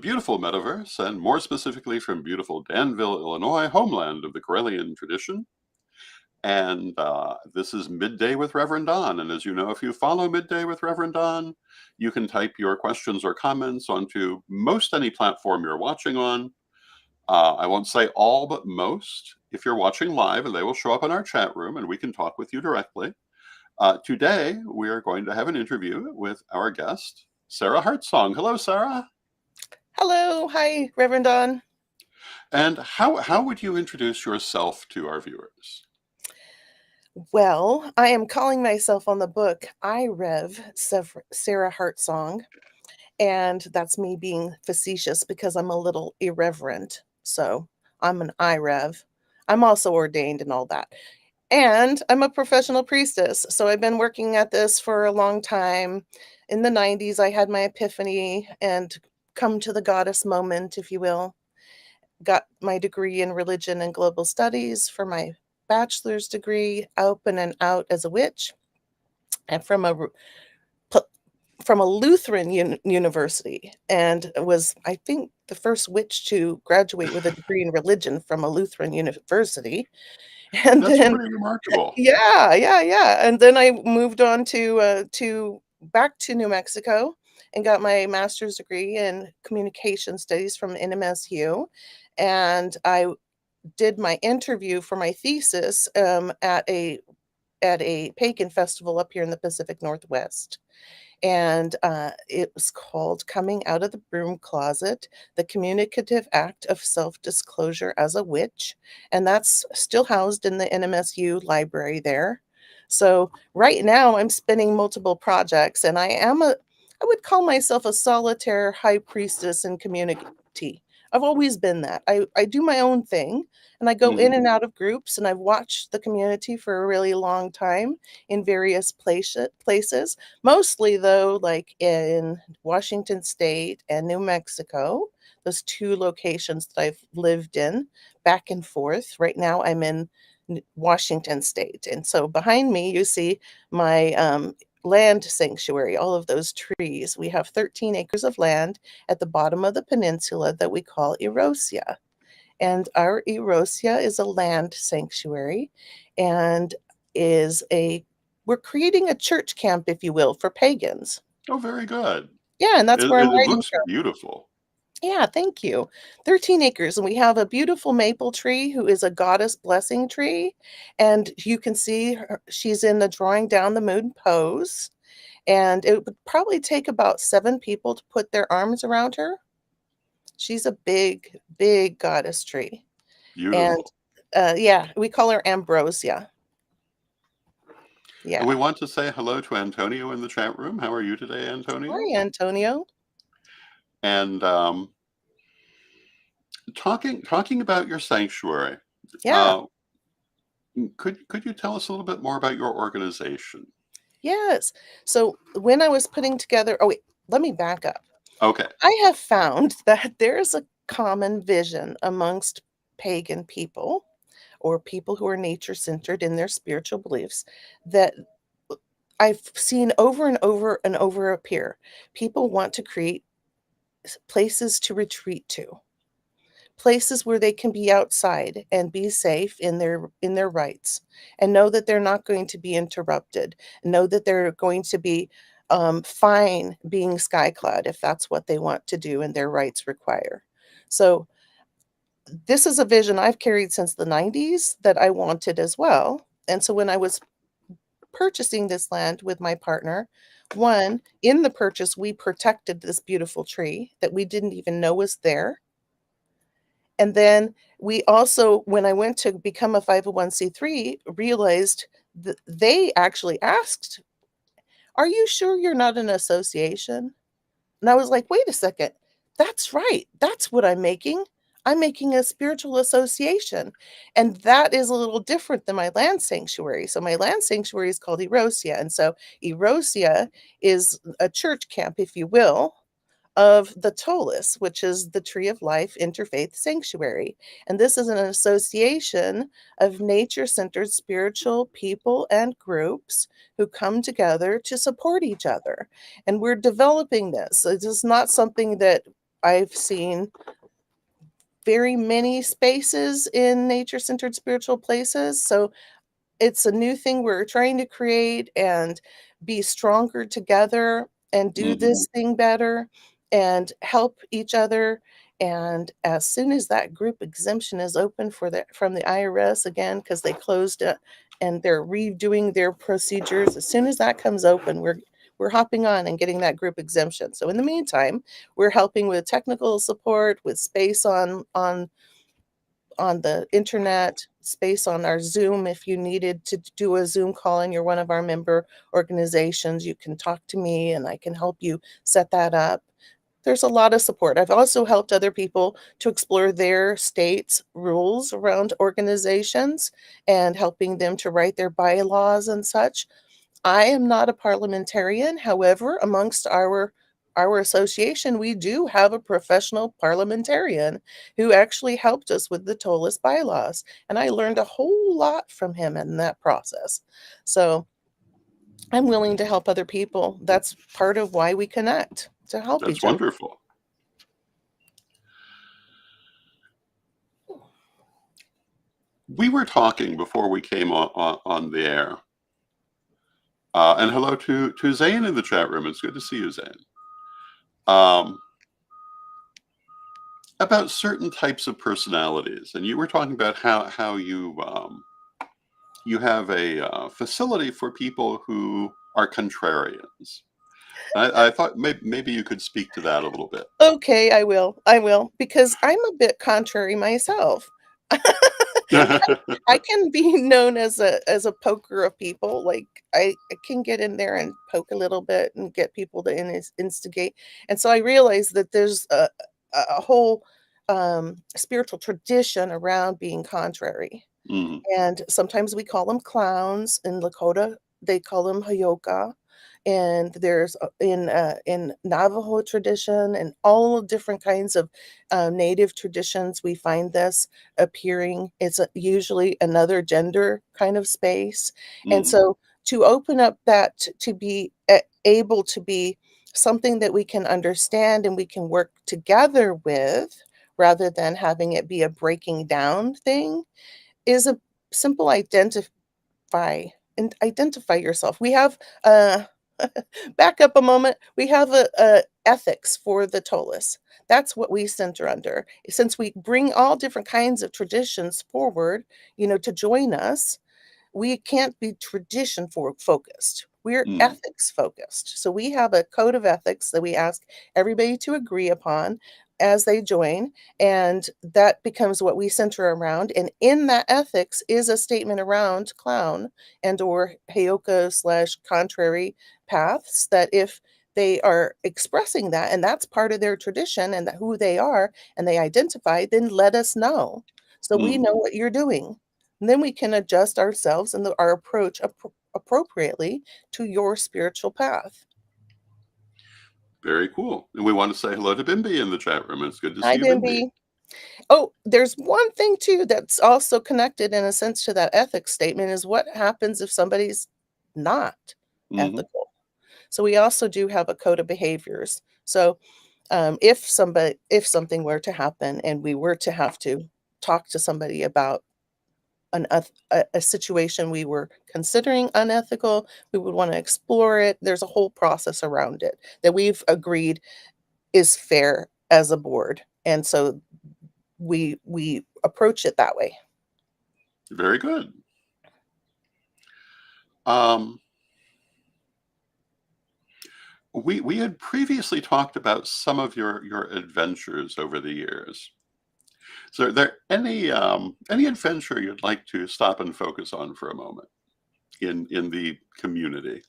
beautiful metaverse, and more specifically from beautiful Danville, Illinois, homeland of the Corellian tradition. And this is Midday with Reverend Don. And as you know, if you follow Midday with Reverend Don, you can type your questions or comments onto most any platform you're watching on. I won't say all, but most, if you're watching live, and they will show up in our chat room and we can talk with you directly. Today, we are going to have an interview with our guest, Sarah Heartsong. Hello, Sarah. Hello. Hi, Reverend Don. And how would you introduce yourself to our viewers? Well, I am calling myself on the book Rev Sarah Heartsong, and that's me being facetious because I'm a little irreverent. So I'm an Rev. I'm also ordained and all that. And I'm a professional priestess. So I've been working at this for a long time. In the 90s, I had my epiphany and come to the goddess moment, if you will. Got my degree in religion and global studies for my bachelor's degree, open and out as a witch, and from a Lutheran university, and was, I think, the first witch to graduate with a degree in religion from a Lutheran university. And That's then, pretty remarkable. yeah. And then I moved on to back to New Mexico and got my master's degree in communication studies from NMSU. And I did my interview for my thesis at a pagan festival up here in the Pacific Northwest. And it was called Coming Out of the Broom Closet, the Communicative Act of Self-Disclosure as a Witch. And that's still housed in the NMSU library there. So right now I'm spinning multiple projects, and I would call myself a solitaire high priestess in community. I've always been that. I do my own thing, and I go in and out of groups, and I've watched the community for a really long time in various places. Mostly, though, like in Washington State and New Mexico, those two locations that I've lived in back and forth. Right now, I'm in Washington State. And so behind me, you see my land sanctuary, all of those trees. We have 13 acres of land at the bottom of the peninsula that we call Erosia. And our Erosia is a land sanctuary and we're creating a church camp, if you will, for pagans. Oh, very good. Yeah, and that's where I'm It writing looks from. beautiful. Yeah, thank you. 13 acres, and we have a beautiful maple tree who is a goddess blessing tree. And you can see she's in the drawing down the moon pose. And it would probably take about 7 people to put their arms around her. She's a big, big goddess tree. Beautiful. And yeah, we call her Ambrosia. And we Yeah. want to say hello to Antonio in the chat room. How are you today, Antonio? Hi, Antonio. And talking about your sanctuary, Yeah. could you tell us a little bit more about your organization? Yes. So when I was putting together, oh wait, let me back up. Okay. I have found that there's a common vision amongst pagan people or people who are nature-centered in their spiritual beliefs that I've seen over and over and over appear. People want to create places to retreat to, places where they can be outside and be safe in their rights, and know that they're not going to be interrupted, know that they're going to be fine being skyclad if that's what they want to do and their rights require. So this is a vision I've carried since the 90s that I wanted as well. And so when I was purchasing this land with my partner, one, in the purchase, we protected this beautiful tree that we didn't even know was there. And then we also, when I went to become a 501c3, realized that they actually asked, "Are you sure you're not an association?" And I was like, "Wait a second. That's right. That's what I'm making. I'm making a spiritual association." And that is a little different than my land sanctuary. So my land sanctuary is called Erosia. And so Erosia is a church camp, if you will, of the Tolis, which is the Tree of Life Interfaith Sanctuary. And this is an association of nature-centered spiritual people and groups who come together to support each other. And we're developing this. It is not something that I've seen very many spaces in nature-centered spiritual places, so it's a new thing we're trying to create and be stronger together and do Hmm. this thing better and help each other. And as soon as that group exemption is open for the from the IRS again, because they closed it and they're redoing their procedures, as soon as that comes open, we're hopping on and getting that group exemption. So in the meantime, we're helping with technical support, with space on the internet, space on our Zoom. If you needed to do a Zoom call and you're one of our member organizations, you can talk to me and I can help you set that up. There's a lot of support. I've also helped other people to explore their state's rules around organizations and helping them to write their bylaws and such. I am not a parliamentarian. However, amongst our association, we do have a professional parliamentarian who actually helped us with the tollless bylaws, and I learned a whole lot from him in that process. So I'm willing to help other people. That's part of why we connect, to help That's each other. wonderful. We were talking before we came on the air. And hello to Zane in the chat room. It's good to see you, Zane. Um, about certain types of personalities, and you were talking about how you have a facility for people who are contrarians. I thought maybe you could speak to that a little bit. Okay, I will, because I'm a bit contrary myself. I can be known as a poker of people. Like I can get in there and poke a little bit and get people to instigate. And so I realize that there's a whole spiritual tradition around being contrary. Mhm. And sometimes we call them clowns. In Lakota, they call them Hayoka. And there's in Navajo tradition and all different kinds of native traditions, we find this appearing. It's usually another gender kind of space. And Mhm. so to open up that to be able to be something that we can understand and we can work together with rather than having it be a breaking down thing is a simple identify yourself. We have back up a moment. We have a ethics for the Tollus. That's what we center under. Since we bring all different kinds of traditions forward, to join us, we can't be tradition focused. We're Mhm. ethics focused. So we have a code of ethics that we ask everybody to agree upon as they join, and that becomes what we center around. And in that ethics is a statement around clown and or heyoka slash contrary paths that if they are expressing that and that's part of their tradition and who they are and they identify, then let us know so we Mhm. know what you're doing. And then we can adjust ourselves and our approach appropriately to your spiritual path. Very cool. And we want to say hello to Bimby in the chat room. It's good to see Hi, you, Bimby. Bimby. Oh, there's one thing too that's also connected in a sense to that ethics statement is what happens if somebody's not Hmm. ethical. So we also do have a code of behaviors. So if something were to happen and we were to have to talk to somebody about a situation we were considering unethical, we would want to explore it. There's a whole process around it that we've agreed is fair as a board. And so we approach it that way. Very good. Um, we had previously talked about some of your adventures over the years. So, are there any adventure you'd like to stop and focus on for a moment in the community?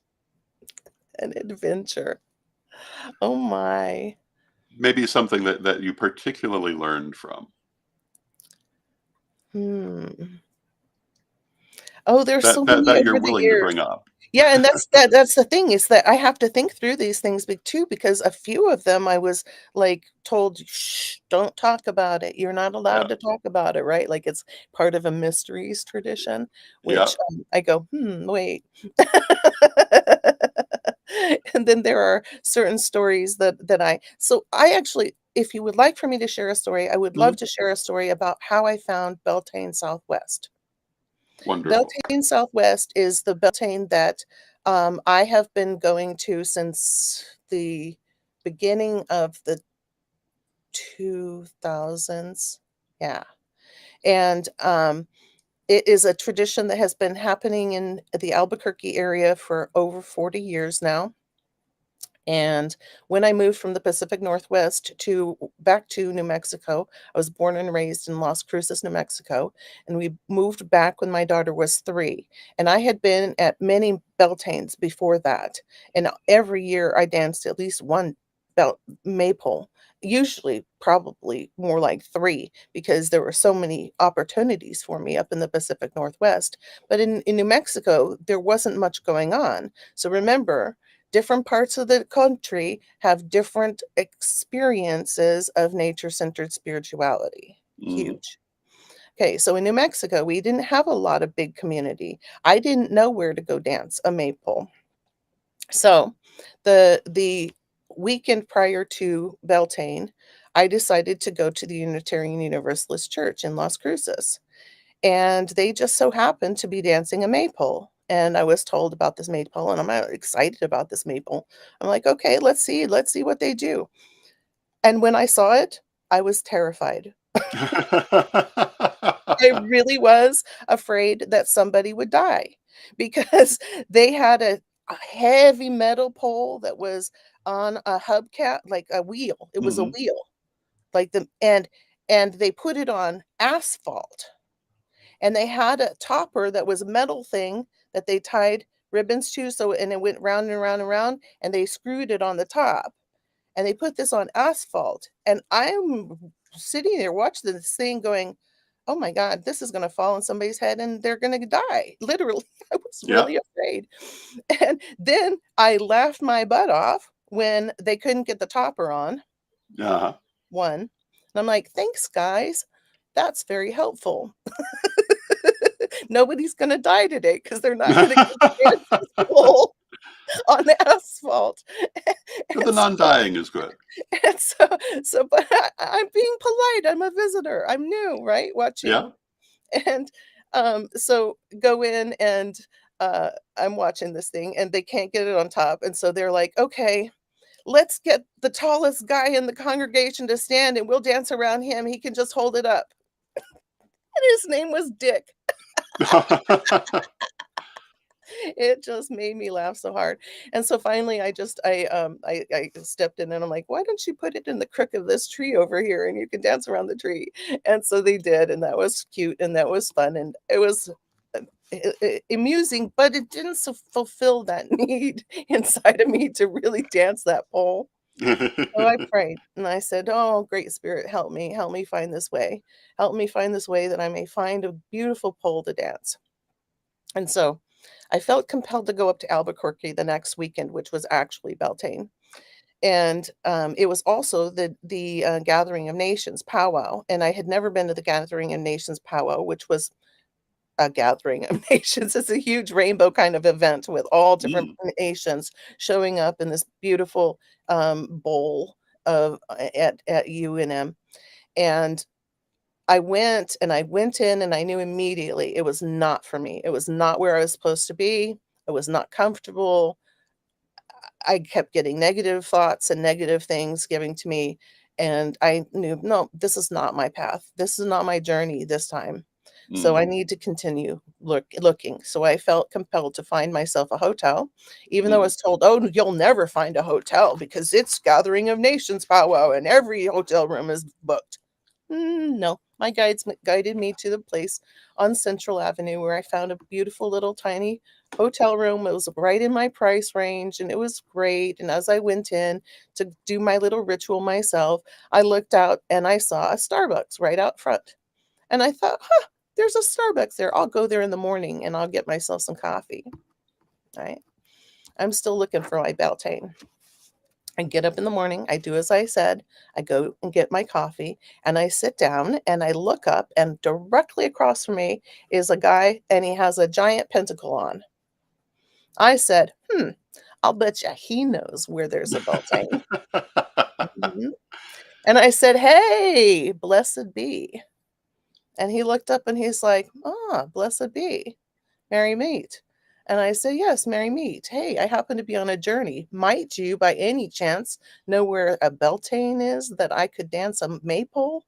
An adventure. Oh my. Maybe something that you particularly learned from Hmm. Oh, there's that so that, many that you're over the willing to years. bring up. Yeah, and that's the thing is that I have to think through these things too because a few of them I was like told, shh, don't talk about it. You're not Yeah. allowed to talk about it, right? Like it's part of a mysteries tradition, Yeah. which I go, wait. And then there are certain stories that I so I actually if you would like for me to share a story, I would Mhm. love to share a story about how I found Beltane Southwest. Wonderful. Beltane Southwest is the Beltane that I have been going to since the beginning of the 2000s. Yeah. And it is a tradition that has been happening in the Albuquerque area for over 40 years now. And when I moved from the Pacific Northwest to back to New Mexico, I was born and raised in Las Cruces, New Mexico, and we moved back when my daughter was 3. And I had been at many Beltanes before that, and every year I danced at least one belt maypole, usually probably more like 3 because there were so many opportunities for me up in the Pacific Northwest. But in New Mexico, there wasn't much going on. So remember, different parts of the country have different experiences of nature-centered spirituality. Mhm. Huge. Okay, so in New Mexico, we didn't have a lot of big community. I didn't know where to go dance a maypole. So the weekend prior to Beltane, I decided to go to the Unitarian Universalist Church in Las Cruces. And they just so happened to be dancing a maypole. And I was told about this maypole, and I'm excited about this maypole. I'm like, okay, let's see what they do. And when I saw it, I was terrified. I really was afraid that somebody would die because they had a heavy metal pole that was on a hubcap, like a wheel. It was a Mhm. wheel, like and they put it on asphalt. And they had a topper that was a metal thing that they tied ribbons to, so and it went round and round and round, and they screwed it on the top, and they put this on asphalt, and I'm sitting there watching this thing going, "Oh my god, this is gonna fall on somebody's head and they're gonna die." Literally, I was Yeah. really afraid. And then I laughed my butt off when they couldn't get the topper on, Uh-huh. 1, and I'm like, "Thanks, guys. That's very helpful." Nobody's gonna die today because 'cause they're not gonna get dancing school on the asphalt. But the And so non-dying is good. and but I'm being polite, I'm a visitor, I'm new, right, Yeah. watching. And, so go in and, I'm watching this thing, and they can't get it on top, and so they're like, "Okay, let's get the tallest guy in the congregation to stand, and we'll dance around him, he can just hold it up." And his name was Dick. It just made me laugh so hard. And so finally I stepped in and I'm like, "Why don't you put it in the crook of this tree over here and you can dance around the tree?" And so they did, and that was cute and that was fun and it was amusing, but it didn't fulfill that need inside of me to really dance that pole. So I prayed and I said, "Oh, great spirit, help me find this way. Help me find this way that I may find a beautiful pole to dance." And so I felt compelled to go up to Albuquerque the next weekend, which was actually Beltane. And it was also the Gathering of Nations powwow. And I had never been to the Gathering of Nations powwow, which was a Gathering of Nations. It's a huge rainbow kind of event with all different Mm. nations showing up in this beautiful bowl of at UNM. And I went in and I knew immediately it was not for me. It was not where I was supposed to be. I was not comfortable. I kept getting negative thoughts and negative things given to me, and I knew, "No, this is not my path. This is not my journey this time." So I Mhm. need to continue looking. So I felt compelled to find myself a hotel, even though I Mhm. was told, "Oh, you'll never find a hotel because it's Gathering of Nations powwow and every hotel room is booked." No, my guides guided me to the place on Central Avenue where I found a beautiful little tiny hotel room. It was right in my price range and it was great. And as I went in to do my little ritual myself, I looked out and I saw a Starbucks right out front. And I thought, huh, there's a Starbucks there. I'll go there in the morning and I'll get myself some coffee. Right. I'm still looking for my Beltane. I get up in the morning, I do as I said, I go and get my coffee, and I sit down and I look up, and directly across from me is a guy, and he has a giant pentacle on. I said, I'll bet you he knows where there's a Beltane. Mhm. And I said, "Hey, blessed be." And he looked up and he's like, "Ah, blessed be. Merry meet." And I said, "Yes, merry meet. Hey, I happen to be on a journey. Might you, by any chance, know where a Beltane is that I could dance a maypole?"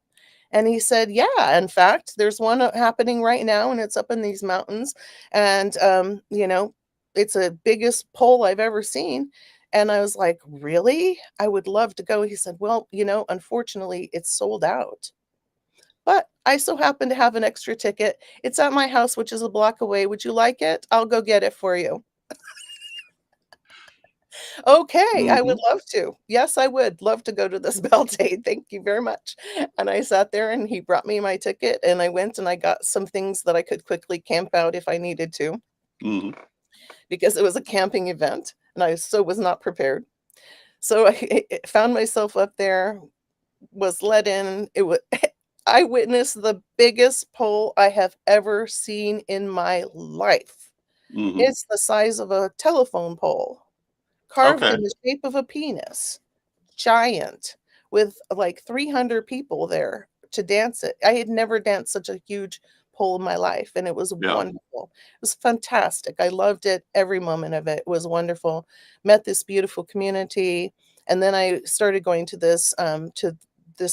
And he said, "Yeah, in fact, there's one happening right now, and it's up in these mountains. And, it's the biggest pole I've ever seen." And I was like, "Really? I would love to go." He said, "Well, unfortunately, it's sold out. But I so happen to have an extra ticket. It's at my house, which is a block away. Would you like it? I'll go get it for you." "Okay, I would Mhm. love to. Yes, I would love to go to this Beltane. Thank you very much." And I sat there and he brought me my ticket and I went and I got some things that I could quickly camp out if I needed to Mhm. because it was a camping event and I so was not prepared. So I found myself up there, was let in. It was I witnessed the biggest pole I have ever seen in my life. Mhm. It's the size of a telephone pole, carved Okay. in the shape of a penis. Giant, with, like, 300 people there to dance it. I had never danced such a huge pole in my life, and it was Yeah. wonderful. It was fantastic. I loved it, every moment of it. It was wonderful. Met this beautiful community, and then I started going to this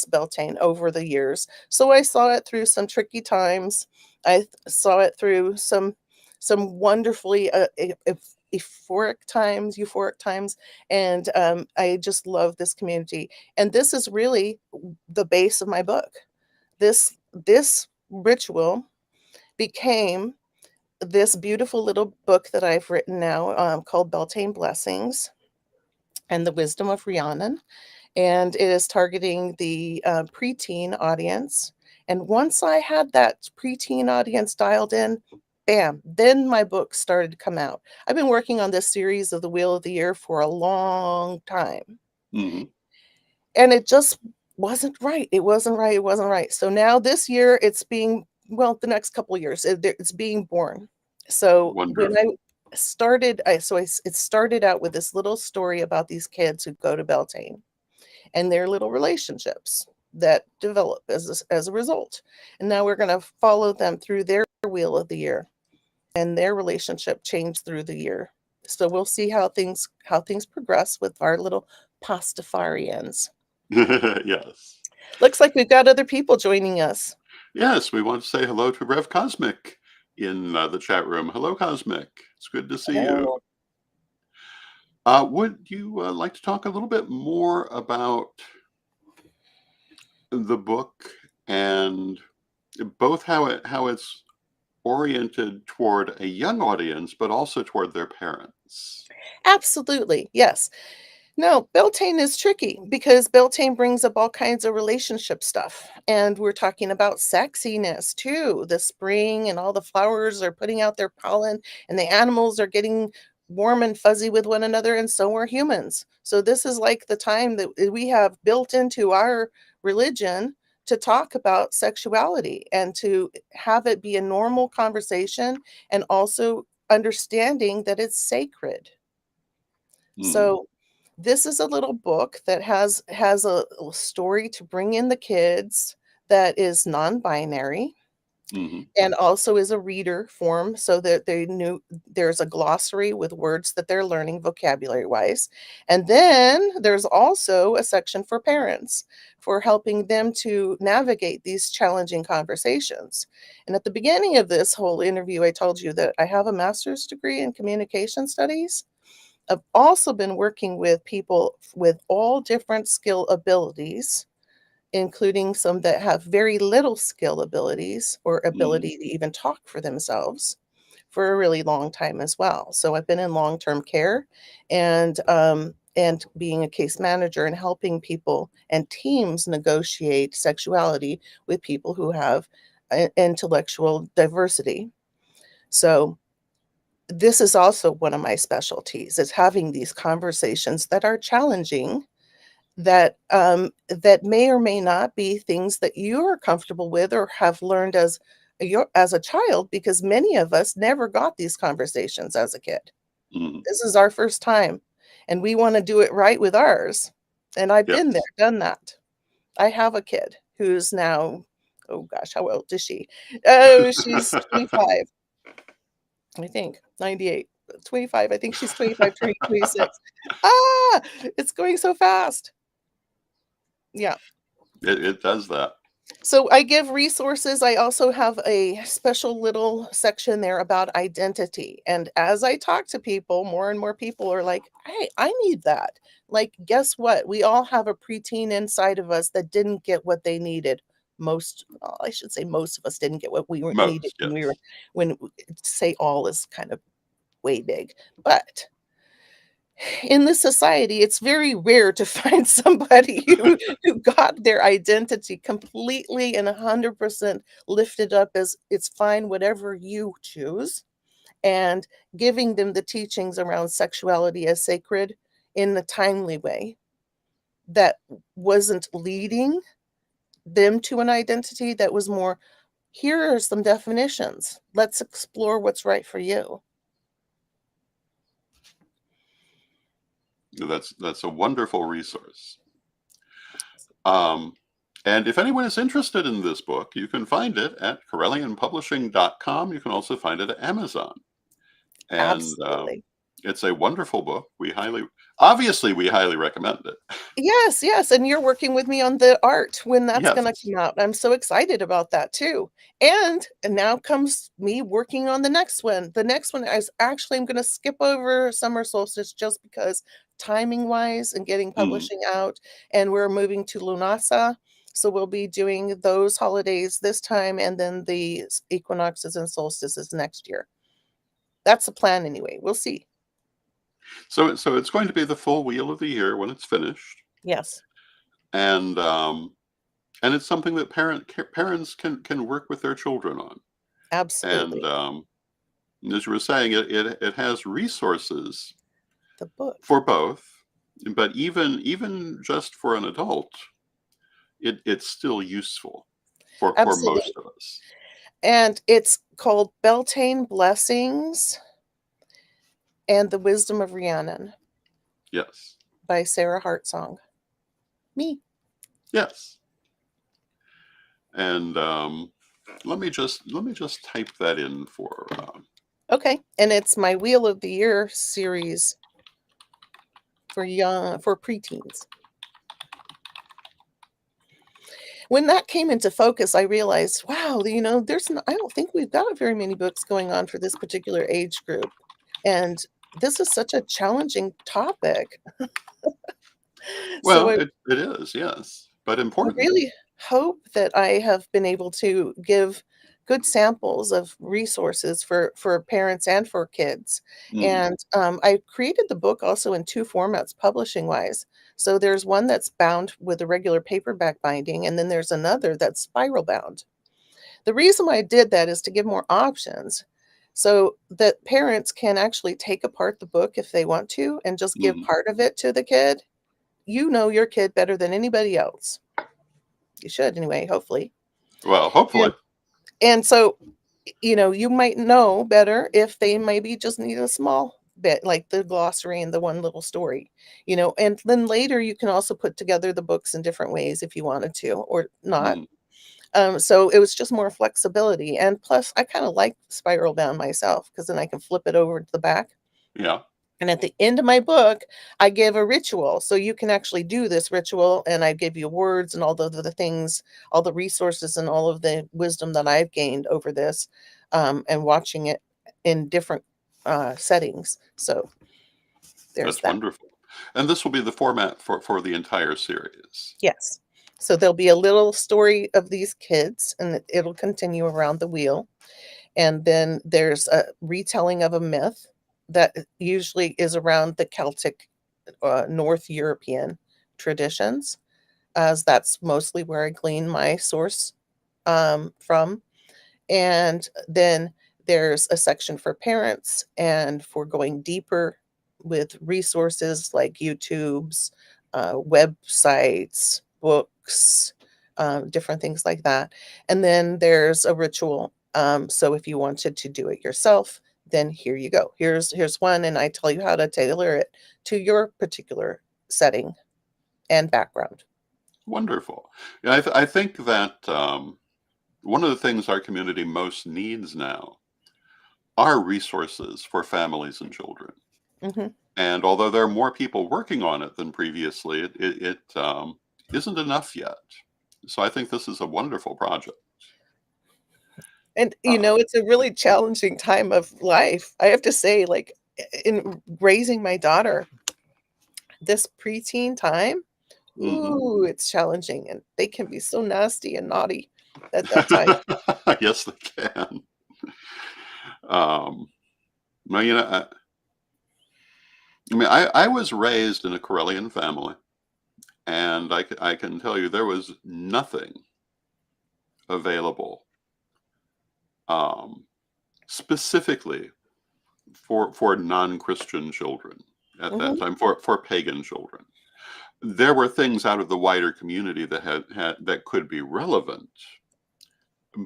Beltane over the years. So I saw it through some tricky times. Saw it through some wonderfully, euphoric times, and I just love this community. And this is really the base of my book. This ritual became this beautiful little book that I've written now, called Beltane Blessings and the Wisdom of Rhiannon, and it is targeting the preteen audience. And once I had that preteen audience dialed in, bam, then my book started to come out. I've been working on this series of the Wheel of the Year for a long time. Mhm. And it just wasn't right. It wasn't right. It wasn't right. So now this year it's being, well, the next couple of years it's being born. So when I Wonderful. started, it started out with this little story about these kids who go to Beltane and their little relationships that develop as a result. And now we're going to follow them through their wheel of the year and their relationship change through the year. So we'll see how things progress with our little pastafarians. Yes. Looks like we've got other people joining us. Yes, we want to say hello to Rev Cosmic in the chat room. Hello, Cosmic. It's good to see you. Oh, Would you like to talk a little bit more about the book and both how it's oriented toward a young audience, but also toward their parents? absolutely. Yes. No, Beltane is tricky because Beltane brings up all kinds of relationship stuff. And we're talking about sexiness too. The spring and all the flowers are putting out their pollen, and the animals are getting warm and fuzzy with one another, and so are humans. So, this is like the time that we have built into our religion to talk about sexuality and to have it be a normal conversation and also understanding that it's sacred. Mm, So this is a little book that has a story to bring in the kids that is non-binary hmm and also is a reader form so that they knew there's a glossary with words that they're learning vocabulary wise. And then there's also a section for parents for helping them to navigate these challenging conversations. And at the beginning of this whole interview, I told you that I have a master's degree in communication studies. I've also been working with people with all different skill abilities, including some that have very little skill abilities or hmm ability to even talk for themselves for a really long time as well. So I've been in long-term care and being a case manager and helping people and teams negotiate sexuality with people who have intellectual diversity. So this is also one of my specialties, is having these conversations that are challenging, that may or may not be things that you're comfortable with or have learned as a child, because many of us never got these conversations as a kid. hmm This is our first time, and we wanna do it right with ours, and I've been there, Yes. done that. I have a kid who's now, oh gosh, how old is she? Oh, she's 25, I think, 98. 25. I think she's 25, turning 26. Ah, it's going so fast. Yeah. It does that. So I give resources. I also have a special little section there about identity. And as I talk to people, more and more people are like, hey, I need that. Like, guess what? We all have a preteen inside of us that didn't get what they needed. Most, well, I should say, most of us didn't get what we needed Most, when we were, yes. when say all is kind of way big. But in this society, it's very rare to find somebody who got their identity completely and 100% lifted up as it's fine, whatever you choose, and giving them the teachings around sexuality as sacred in a timely way that wasn't leading them to an identity, that was more, here are some definitions. Let's explore what's right for you. That's a wonderful resource. And if anyone is interested in this book, you can find it at CorellianPublishing.com. You can also find it at Amazon. And Absolutely. it's a wonderful book. Obviously, we highly recommend it. Yes, yes, and you're working with me on the art when that's Yes. gonna come out. I'm so excited about that too. And now comes me working on the next one. The next one is actually, I'm gonna skip over summer solstice just because timing-wise and getting Mm. publishing out, and we're moving to Lunasa. So we'll be doing those holidays this time, and then the equinoxes and solstices next year. That's the plan anyway. We'll see. So it's going to be the full wheel of the year when it's finished, Yes, and it's something that parents can work with their children on. And absolutely. as you were saying, it has resources The book. for both, but even just for an adult, it's still useful for Absolutely. most of us. And it's called Beltane Blessings and the Wisdom of Rhiannon Yes, by Sarah Heartsong. Me. yes. And let me just type that in for Okay. And it's my Wheel of the Year series for preteens. When that came into focus, I realized, wow, I don't think we've got very many books going on for this particular age group. And this is such a challenging topic. So well, it is, yes, but I important. really hope that I have been able to give good samples of resources for parents and for kids. Mm, And I created the book also in two formats, publishing wise. So there's one that's bound with a regular paperback binding, and then there's another that's spiral bound. The reason why I did that is to give more options so that parents can actually take apart the book if they want to and just give mm. part of it to the kid. You know your kid better than anybody else. You should anyway, hopefully. Well, And hopefully. and so, you might know better if they maybe just need a small bit, like the glossary and the one little story, and then later you can also put together the books in different ways if you wanted to or not. Mm, So it was just more flexibility. And plus, I kind of like spiral bound myself because then I can flip it over to the back. yeah, And at the end of my book, I give a ritual. So you can actually do this ritual, and I give you words and all the things, all the resources, and all of the wisdom that I've gained over this, and watching it in different settings. So there's that's that. wonderful. And this will be the format for the entire series. Yes. So there'll be a little story of these kids, and it'll continue around the wheel. And then there's a retelling of a myth that usually is around the Celtic, North European traditions, as that's mostly where I glean my source from. And then there's a section for parents and for going deeper with resources like YouTube's, websites, books, different things like that. And then there's a ritual. So if you wanted to do it yourself, then here you go. Here's one, and I tell you how to tailor it to your particular setting and background. Wonderful. Yeah, I think that one of the things our community most needs now are resources for families and children. Mhm. And although there are more people working on it than previously, it isn't enough yet. So I think this is a wonderful project. And, Uh, it's a really challenging time of life. I have to say, like, in raising my daughter, this preteen time, mhm. ooh, it's challenging, and they can be so nasty and naughty at that time. Yes, they can. Um, well, you know, I mean, I was raised in a Karelian family, and I can tell you there was nothing available um, specifically for non-Christian children at that Mhm, time, for pagan children. There were things out of the wider community that had that could be relevant,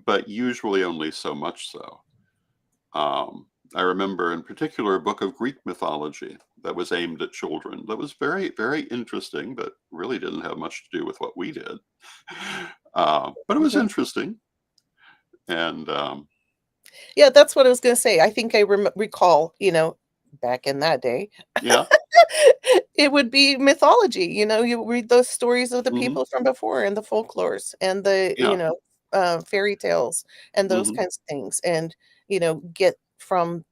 but usually only so much so. I remember in particular a book of Greek mythology that was aimed at children that was very, very interesting, but really didn't have much to do with what we did. But it was mhm. interesting. And Yeah, that's what I was gonna say. I think I recall, back in that day, yeah, it would be mythology, you read those stories of the hmm, people from before and the folklores and the, yeah, fairy tales and those hmm, kinds of things and, get from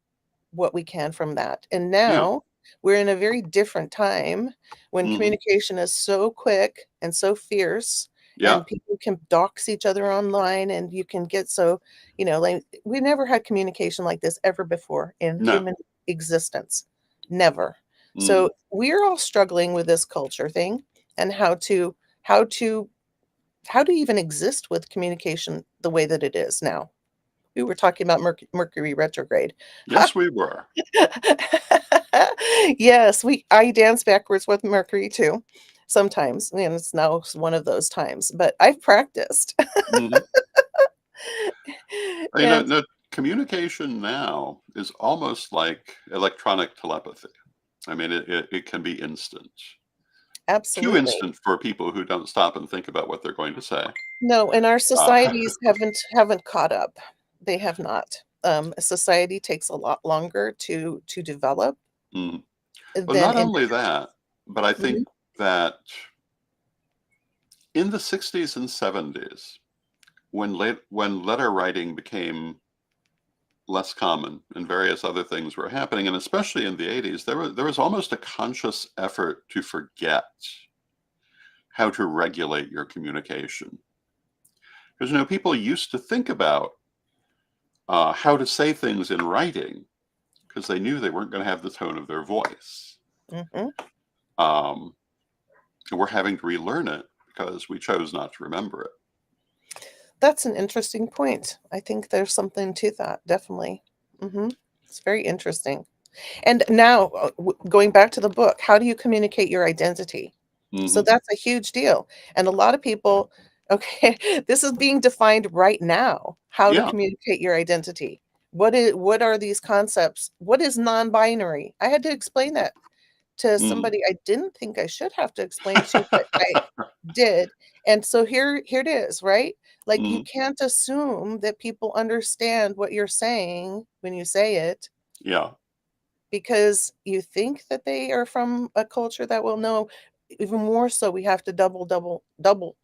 what we can from that. And yeah, now we're in a very different time when hmm, communication is so quick and so fierce, yeah, and people can dox each other online, and you can get so, like we never had communication like this ever before in no, human existence. Never. hmm. So we're all struggling with this culture thing and how to how to even exist with communication the way that it is now. We were talking about Mercury retrograde. Yes, we were. Yes, I dance backwards with Mercury too, sometimes, and it's now one of those times, but I've practiced. Hmm. And No, communication now is almost like electronic telepathy. I mean, it can be instant. Too absolutely. instant for people who don't stop and think about what they're going to say. No, and our Uh, societies haven't caught up. They have not. A society takes a lot longer to develop mm. Well, than not only individual. that, but I think Mhm, that in the 60s and 70s, when letter writing became less common and various other things were happening, and especially in the 80s, there was almost a conscious effort to forget how to regulate your communication. Because people used to think about how to say things in writing because they knew they weren't going to have the tone of their voice. mhm. Um, and we're having to relearn it because we chose not to remember it. That's an interesting point. I think there's something to that, definitely. Mhm. It's very interesting. And now, going back to the book, how do you communicate your identity? So Hmm. that's a huge deal. And a lot of people, okay, this is being defined right now, how to Yeah. communicate your identity. What are these concepts? What is non-binary? I had to explain that to Hmm. somebody I didn't think I should have to explain to, but I did. And so here it is, right? Like you Hmm. can't assume that people understand what you're saying when you say it Yeah. because you think that they are from a culture that will know. Even more so, we have to double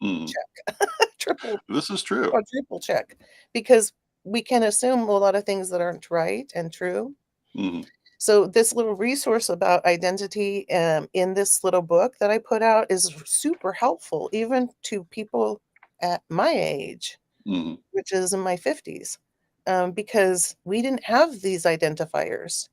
Hmm. check, triple, This is true. quadruple check because we can assume a lot of things that aren't right and true. Hmm. So this little resource about identity in this little book that I put out is super helpful even to people at my age, Hmm. which is in my 50s, because we didn't have these identifiers.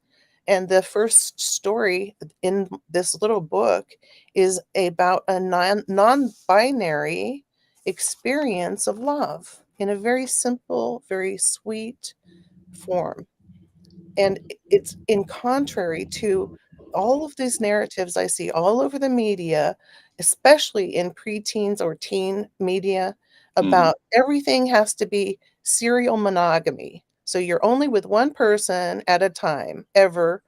And the first story in this little book is about a non-binary experience of love in a very simple, very sweet form. And it's in contrary to all of these narratives I see all over the media, especially in preteens or teen media, Hmm. about everything has to be serial monogamy. So you're only with one person at a time, ever.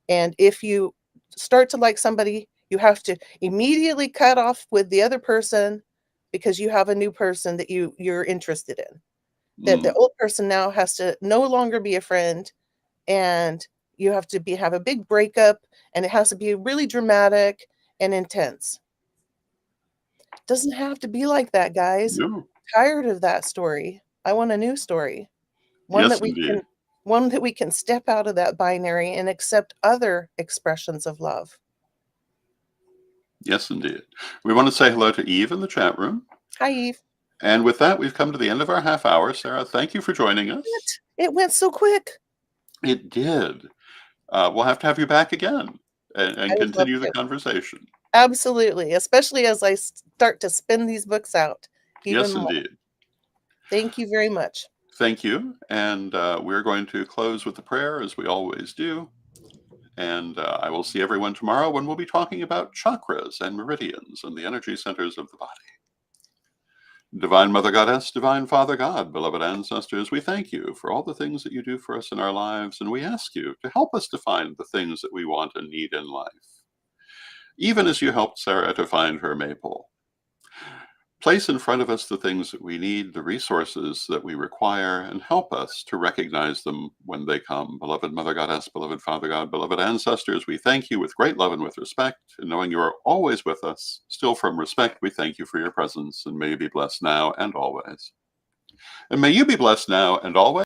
And if you start to like somebody, you have to immediately cut off with the other person. because you have a new person that you're interested in. That the Mm. old person now has to no longer be a friend, and you have to have a big breakup, and it has to be really dramatic and intense. Doesn't have to be like that, guys. No. Tired of that story. I want a new story. One Yes, that indeed. we can step out of that binary and accept other expressions of love. Yes, indeed. We want to say hello to Eve in the chat room. Hi, Eve. And with that, we've come to the end of our half hour. Sarah, thank you for joining us. What? It went so quick. It did. We'll have to have you back again I and would love continue the to. conversation. Absolutely, especially as I start to spin these books out even Yes, more. indeed. Thank you very much. Thank you. And we're going to close with the prayer as we always do. And I will see everyone tomorrow when we'll be talking about chakras and meridians and the energy centers of the body. Divine Mother Goddess, Divine Father God, beloved ancestors, we thank you for all the things that you do for us in our lives, and we ask you to help us to find the things that we want and need in life, even as you helped Sarah to find her maypole. Place in front of us the things that we need, the resources that we require, and help us to recognize them when they come. Beloved Mother Goddess, beloved Father God, beloved ancestors, we thank you with great love and with respect, and knowing you are always with us. Still from respect, we thank you for your presence, and may you be blessed now and always. And may you be blessed now and always.